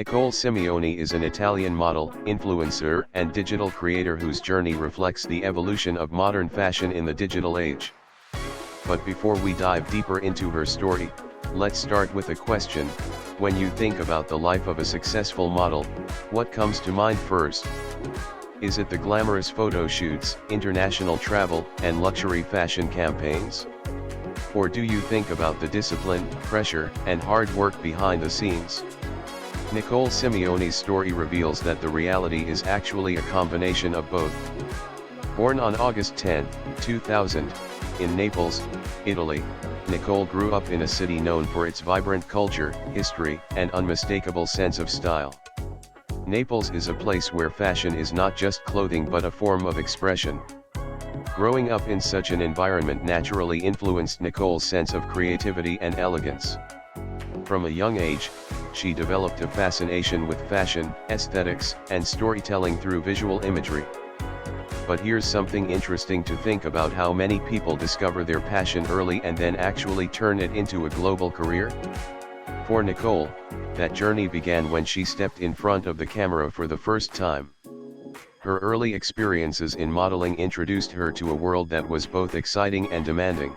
Nicole Simeone is an Italian model, influencer, and digital creator whose journey reflects the evolution of modern fashion in the digital age. But before we dive deeper into her story, let's start with a question. When you think about the life of a successful model, what comes to mind first? Is it the glamorous photo shoots, international travel, and luxury fashion campaigns? Or do you think about the discipline, pressure, and hard work behind the scenes? Nicole Simeone's story reveals that the reality is actually a combination of both. Born on August 10, 2000, in Naples, Italy, Nicole grew up in a city known for its vibrant culture, history, and unmistakable sense of style. Naples is a place where fashion is not just clothing but a form of expression. Growing up in such an environment naturally influenced Nicole's sense of creativity and elegance. From a young age, she developed a fascination with fashion, aesthetics, and storytelling through visual imagery. But here's something interesting to think about: how many people discover their passion early and then actually turn it into a global career? For Nicole, that journey began when she stepped in front of the camera for the first time. Her early experiences in modeling introduced her to a world that was both exciting and demanding.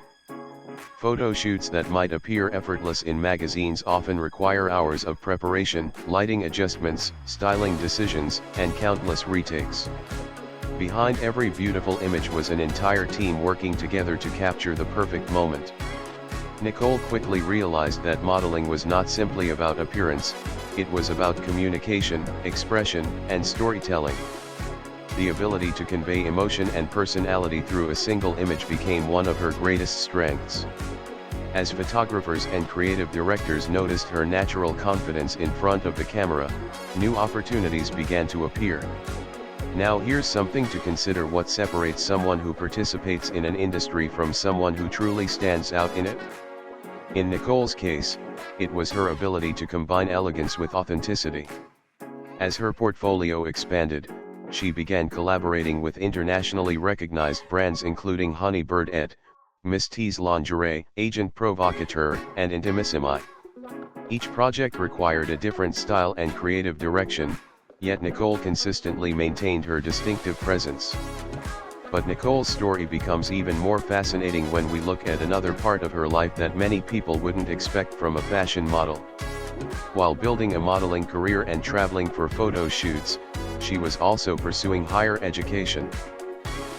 Photo shoots that might appear effortless in magazines often require hours of preparation, lighting adjustments, styling decisions, and countless retakes. Behind every beautiful image was an entire team working together to capture the perfect moment. Nicole quickly realized that modeling was not simply about appearance, it was about communication, expression, and storytelling. The ability to convey emotion and personality through a single image became one of her greatest strengths. As photographers and creative directors noticed her natural confidence in front of the camera, new opportunities began to appear. Now here's something to consider: what separates someone who participates in an industry from someone who truly stands out in it? In Nicole's case, it was her ability to combine elegance with authenticity. As her portfolio expanded, she began collaborating with internationally recognized brands including Honeybird et Miss T's Lingerie, Agent Provocateur, and Intimissimi. Each project required a different style and creative direction, yet Nicole consistently maintained her distinctive presence. But Nicole's story becomes even more fascinating when we look at another part of her life that many people wouldn't expect from a fashion model. While building a modeling career and traveling for photo shoots, she was also pursuing higher education.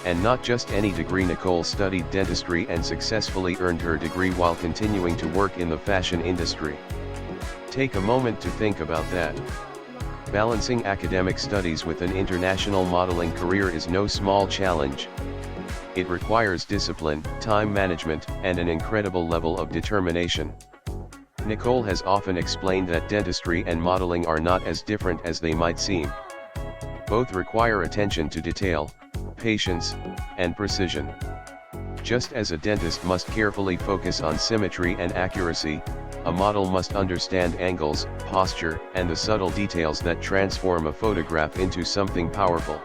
And not just any degree. Nicole studied dentistry and successfully earned her degree while continuing to work in the fashion industry. Take a moment to think about that. Balancing academic studies with an international modeling career is no small challenge. It requires discipline, time management, and an incredible level of determination. Nicole has often explained that dentistry and modeling are not as different as they might seem. Both require attention to detail, patience, and precision. Just as a dentist must carefully focus on symmetry and accuracy, a model must understand angles, posture, and the subtle details that transform a photograph into something powerful.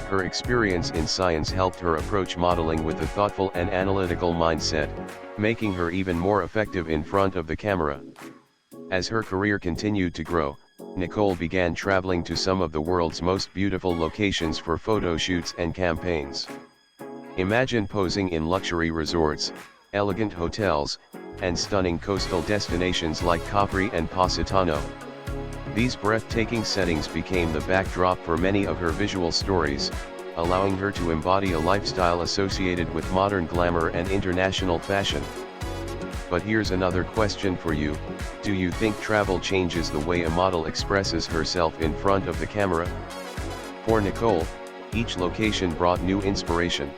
Her experience in science helped her approach modeling with a thoughtful and analytical mindset, making her even more effective in front of the camera. As her career continued to grow, Nicole began traveling to some of the world's most beautiful locations for photo shoots and campaigns. Imagine posing in luxury resorts, elegant hotels, and stunning coastal destinations like Capri and Positano. These breathtaking settings became the backdrop for many of her visual stories, allowing her to embody a lifestyle associated with modern glamour and international fashion. But here's another question for you: do you think travel changes the way a model expresses herself in front of the camera? For Nicole, each location brought new inspiration.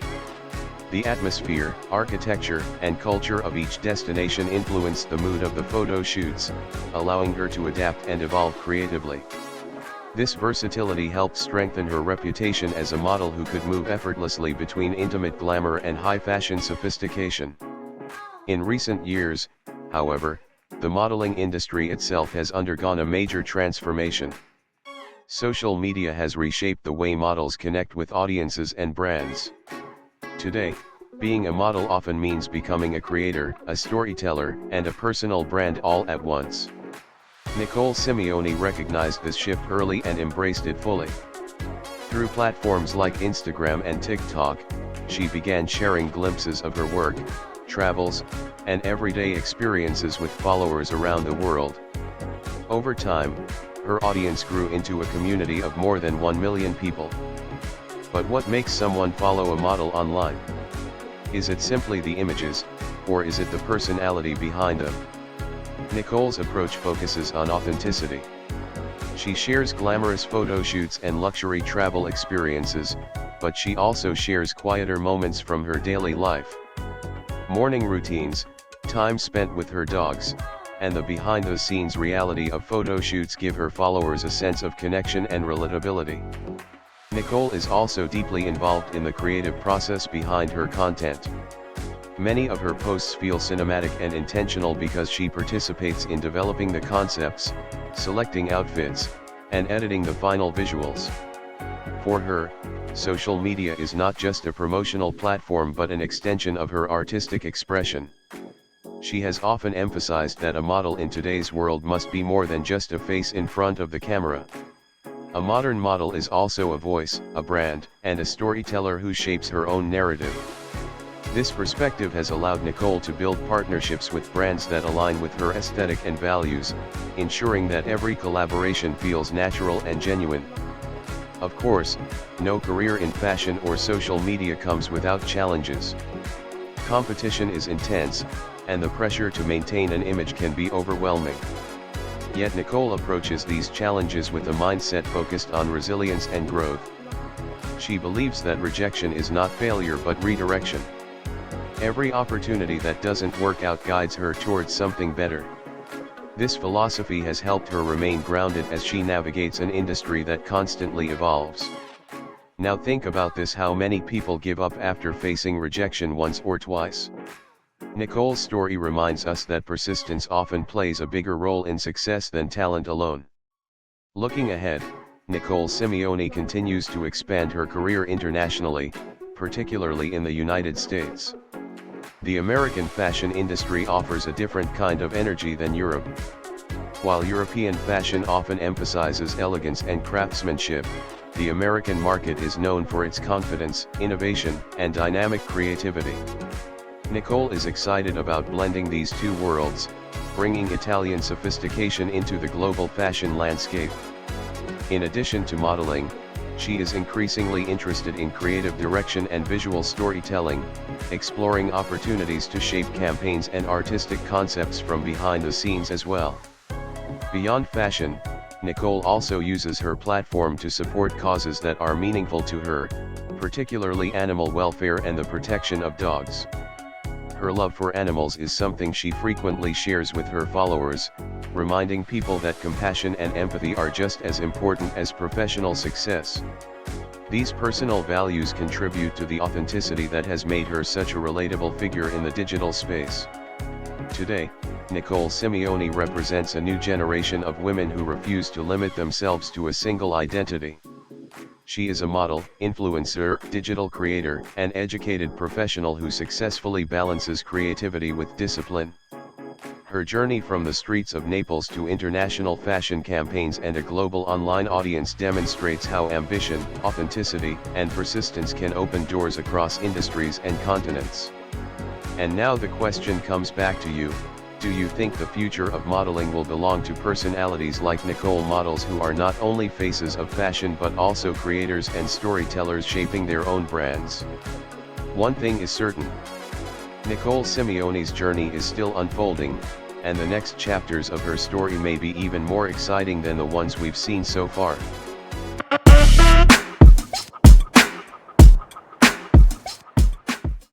The atmosphere, architecture, and culture of each destination influenced the mood of the photo shoots, allowing her to adapt and evolve creatively. This versatility helped strengthen her reputation as a model who could move effortlessly between intimate glamour and high-fashion sophistication. In recent years, however, the modeling industry itself has undergone a major transformation. Social media has reshaped the way models connect with audiences and brands. Today, being a model often means becoming a creator, a storyteller, and a personal brand all at once. Nicole Simeone recognized this shift early and embraced it fully. Through platforms like Instagram and TikTok, she began sharing glimpses of her work, travels, and everyday experiences with followers around the world. Over time, her audience grew into a community of more than 1 million people. But what makes someone follow a model online? Is it simply the images, or is it the personality behind them? Nicole's approach focuses on authenticity. She shares glamorous photo shoots and luxury travel experiences, but she also shares quieter moments from her daily life. Morning routines, time spent with her dogs, and the behind-the-scenes reality of photo shoots give her followers a sense of connection and relatability. Nicole is also deeply involved in the creative process behind her content. Many of her posts feel cinematic and intentional because she participates in developing the concepts, selecting outfits, and editing the final visuals. For her, social media is not just a promotional platform but an extension of her artistic expression. She has often emphasized that a model in today's world must be more than just a face in front of the camera. A modern model is also a voice, a brand, and a storyteller who shapes her own narrative. This perspective has allowed Nicole to build partnerships with brands that align with her aesthetic and values, ensuring that every collaboration feels natural and genuine. Of course, no career in fashion or social media comes without challenges. Competition is intense, and the pressure to maintain an image can be overwhelming. Yet Nicole approaches these challenges with a mindset focused on resilience and growth. She believes that rejection is not failure but redirection. Every opportunity that doesn't work out guides her towards something better. This philosophy has helped her remain grounded as she navigates an industry that constantly evolves. Now think about this: how many people give up after facing rejection once or twice? Nicole's story reminds us that persistence often plays a bigger role in success than talent alone. Looking ahead, Nicole Simeone continues to expand her career internationally, particularly in the United States. The American fashion industry offers a different kind of energy than Europe. While European fashion often emphasizes elegance and craftsmanship, the American market is known for its confidence, innovation, and dynamic creativity. Nicole is excited about blending these two worlds, bringing Italian sophistication into the global fashion landscape. In addition to modeling, she is increasingly interested in creative direction and visual storytelling, exploring opportunities to shape campaigns and artistic concepts from behind the scenes as well. Beyond fashion, Nicole also uses her platform to support causes that are meaningful to her, particularly animal welfare and the protection of dogs. Her love for animals is something she frequently shares with her followers, reminding people that compassion and empathy are just as important as professional success. These personal values contribute to the authenticity that has made her such a relatable figure in the digital space. Today, Nicole Simeone represents a new generation of women who refuse to limit themselves to a single identity. She is a model, influencer, digital creator, and educated professional who successfully balances creativity with discipline. Her journey from the streets of Naples to international fashion campaigns and a global online audience demonstrates how ambition, authenticity, and persistence can open doors across industries and continents. And now the question comes back to you: do you think the future of modeling will belong to personalities like Nicole, models who are not only faces of fashion but also creators and storytellers shaping their own brands? One thing is certain: Nicole Simeone's journey is still unfolding, and the next chapters of her story may be even more exciting than the ones we've seen so far.